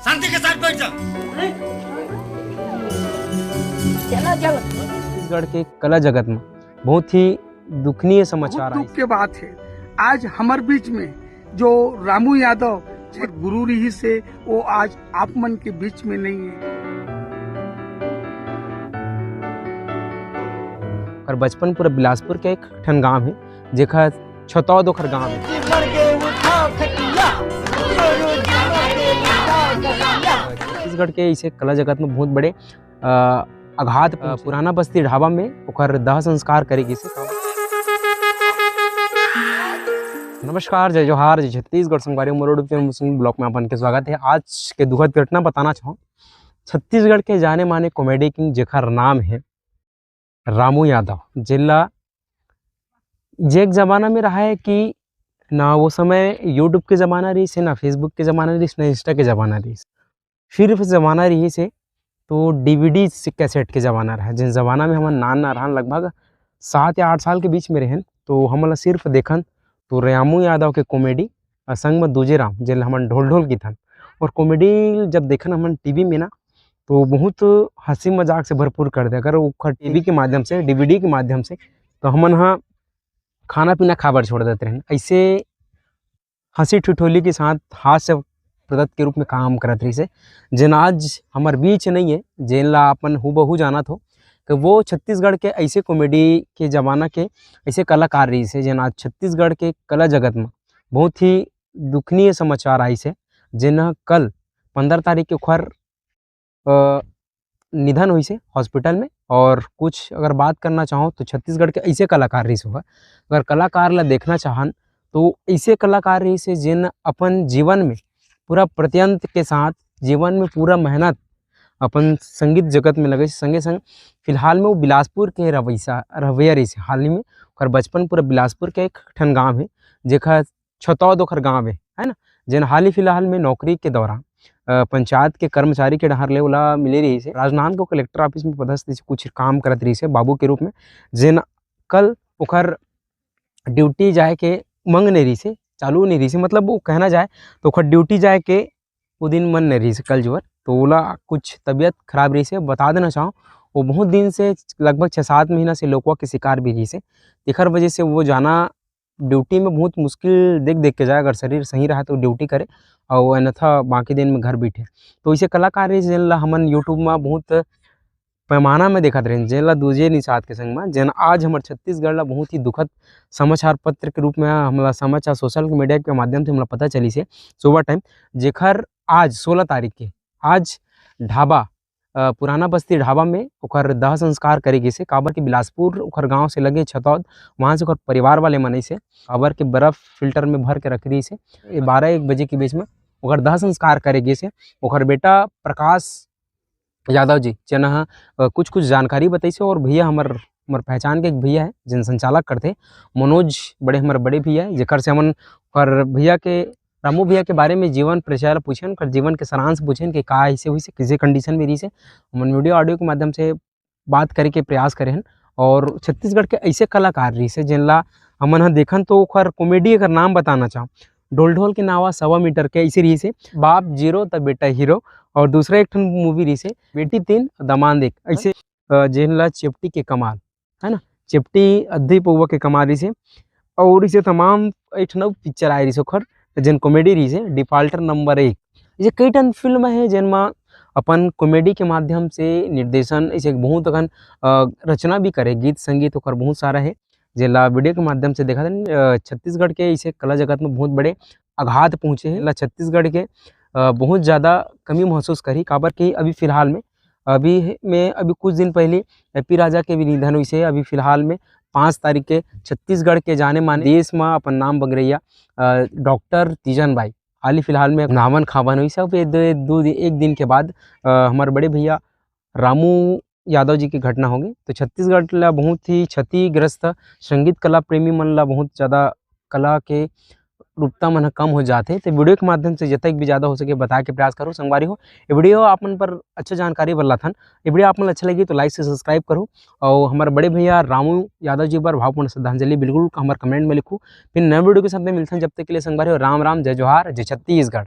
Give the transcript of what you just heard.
शांति के साथ बैठ जा। छत्तीसगढ़ के कला जगत में बहुत ही दुखनीय समाचार दुख के बात है। आज हमारे बीच में जो रामू यादव गुरु रही से वो आज आप मन के बीच में नहीं है। और बचपन पूरा बिलासपुर के एक ठन गांव है जेखा छतौद ओखर गांव है। छत्तीसगढ़ के इसे कला जगत में बहुत बड़े आघात पुराना बस्ती ढाबा में ओखर दाह संस्कार करेगी से। नमस्कार, जय जोहार, जय छत्तीसगढ़। संगवारी मरोड़ ब्लॉक में अपन के स्वागत है। आज के दुखद घटना बताना चाहूँ। छत्तीसगढ़ के जाने माने कॉमेडी किंग जेखर नाम है रामू यादव, जिला जे एक ज़माना में रहा है कि ना वो समय यूट्यूब के ज़माना रही से, ना फेसबुक के ज़माना रही से, ना इंस्टा के ज़माना रही से। सिर्फ ज़माना रही से तो DVD कैसेट के ज़माना रहा, जिन ज़माना में हम नान ना रहन लगभग 7 या 8 साल के बीच में रहन। तो हम सिर्फ देखन तो रामू यादव के कॉमेडी संग में दूजे राम जिन हमन ढोल ढोल की थन। और कॉमेडी जब देखन हमन टीवी में ना तो बहुत हंसी मजाक से भरपूर कर दे। अगर वो टीवी के माध्यम से, DVD के माध्यम से, तो हमन हाँ खाना पीना खाबर छोड़ देते रहें। ऐसे हंसी ठिठोली के साथ हास्य प्रदत्त के रूप में काम करत रही से, जिन आज हमार बीच नहीं है, जिन ला अपन हूबहू जानत हो कि वो छत्तीसगढ़ के ऐसे कॉमेडी के ज़माना के ऐसे कलाकार रही से, जिन आज छत्तीसगढ़ के कला जगत में बहुत ही दुखनीय समाचार आई से। जिन कल 15 तारीख के ओखर निधन हुई से हॉस्पिटल में। और कुछ अगर बात करना चाहो तो छत्तीसगढ़ के ऐसे कलाकार रही से, अगर कलाकार ला देखना चाहन तो ऐसे कलाकार रही से जिन अपन जीवन में पूरा प्रत्यंत के साथ जीवन में पूरा मेहनत अपन संगीत जगत में लगे। संगे संग फिलहाल में वो बिलासपुर के रवैया रही से। हाल ही में और बचपन पूरा बिलासपुर के एक ठन गाँव है जेखा छतौद ओखर गाँव है ना, जिन हाल ही फिलहाल में नौकरी के दौरान पंचायत के कर्मचारी के डहर ले ओला मिले रही से। राजनांदगांव कलेक्टर ऑफिस में पदस्थ कुछ काम करत रही से बाबू के रूप में, जिन कल ओखर ड्यूटी जाए के मंग नहीं रही से, चालू नहीं रही से, मतलब वो कहना जाए तो ओखर ड्यूटी जाए के वो दिन मन नहीं रही से कल जोर। तो ओला कुछ तबीयत खराब रही से। बता देना चाहूँ वो बहुत दिन से लगभग 6-7 महीना से लोकवा के शिकार भी रही से। एकर वजह से वो जाना ड्यूटी में बहुत मुश्किल देख के जाए। अगर शरीर सही रहा तो ड्यूटी करे और अन्यथा बाकी दिन में घर बैठे। तो इसे कलाकार रही जिन ला हमन यूट्यूब में बहुत पैमाना में देखत रहे, जिन ला दूजे निषाद के संग में, जिन आज हमारे छत्तीसगढ़ ला बहुत ही दुखद समाचार पत्र के रूप में हमला समाचार सोशल मीडिया के माध्यम से हमला पता चली से सुबह टाइम, जेखर आज 16 तारीख के आज ढाबा पुराना बस्ती ढाबा में ओखर दाह संस्कार करेगी से। काबर के बिलासपुर ओखर गांव से लगे छतौद, वहाँ से ओखर परिवार वाले मनई से काबर के बर्फ़ फिल्टर में भर के रख रही से 12-1 बजे के बीच में ओखर दाह संस्कार करेगी से। ओखर बेटा प्रकाश यादव जी जना कुछ जानकारी बताई से। और भैया हमार पहचान के एक भैया है जिन संचालक करते मनोज, बड़े हमारे बड़े भैया है, जेकर से हमन और भैया के रामू भैया के बारे में जीवन परिचय पूछन, कर जीवन के सारांश पूछन कि का ऐसे हुई से, किसी कंडीशन में रही से। हमन वीडियो ऑडियो के माध्यम से बात करे के प्रयास करे हैं। और छत्तीसगढ़ के ऐसे कलाकार रही से जिन ला हमन ह देखन तो ओखर कॉमेडी अगर नाम बताना चाहूँ, ढोल ढोल के नावा 1.25 मीटर के ऐसे रही से, बाप जीरो तब बेटा हीरो। और दूसरा एक ठन मूवी रही से बेटी 3 दामाद 1, ऐसे जिन ला चेपटी के कमाल है ना, चेपटी अद्धी पौवा के कमाल रही से। और इसे तमाम एक ठन पिक्चर आए रही से ओखर जिन कॉमेडी रही से डिफाल्टर नंबर 1। ऐसे कई टन फिल्म है जिनमें अपन कॉमेडी के माध्यम से निर्देशन ऐसे बहुत अगन रचना भी करे, गीत संगीत ओकर बहुत सारा है जिला वीडियो के माध्यम से देखा था। छत्तीसगढ़ के इसे कला जगत में बहुत बड़े आघात पहुँचे हैं। छत्तीसगढ़ के बहुत ज़्यादा कमी महसूस करी, काबर कि अभी फिलहाल में अभी कुछ दिन पहले AP राजा के भी निधन हुई से। अभी फिलहाल में 5 तारीख के छत्तीसगढ़ के जाने माने देश में अपन नाम बगरैया डॉक्टर तीजन बाई हाल ही फिलहाल में नामन खावन हुई सब। एक दिन के बाद हमारे बड़े भैया रामू यादव जी की घटना होगी। तो छत्तीसगढ़ ला बहुत ही क्षतिग्रस्त संगीत कला प्रेमी मन ला बहुत ज़्यादा कला के रूपता मन कम हो जाते। तो वीडियो के माध्यम से जितना भी ज़्यादा हो सके बता के प्रयास करो। संगवारी हो ये वीडियो आप मन पर अच्छा जानकारी बल्ला थन, ये वीडियो आप मन अच्छा लगी तो लाइक से सब्सक्राइब करो। और हमारे बड़े भैया रामू यादव जी पर भावपूर्ण श्रद्धांजलि बिल्कुल हमारे कमेंट में लिखूँ। फिर नए वीडियो के साथ में मिलते हैं, जब तक के लिए संगवारी हो राम राम, जय जोहार, जय छत्तीसगढ़।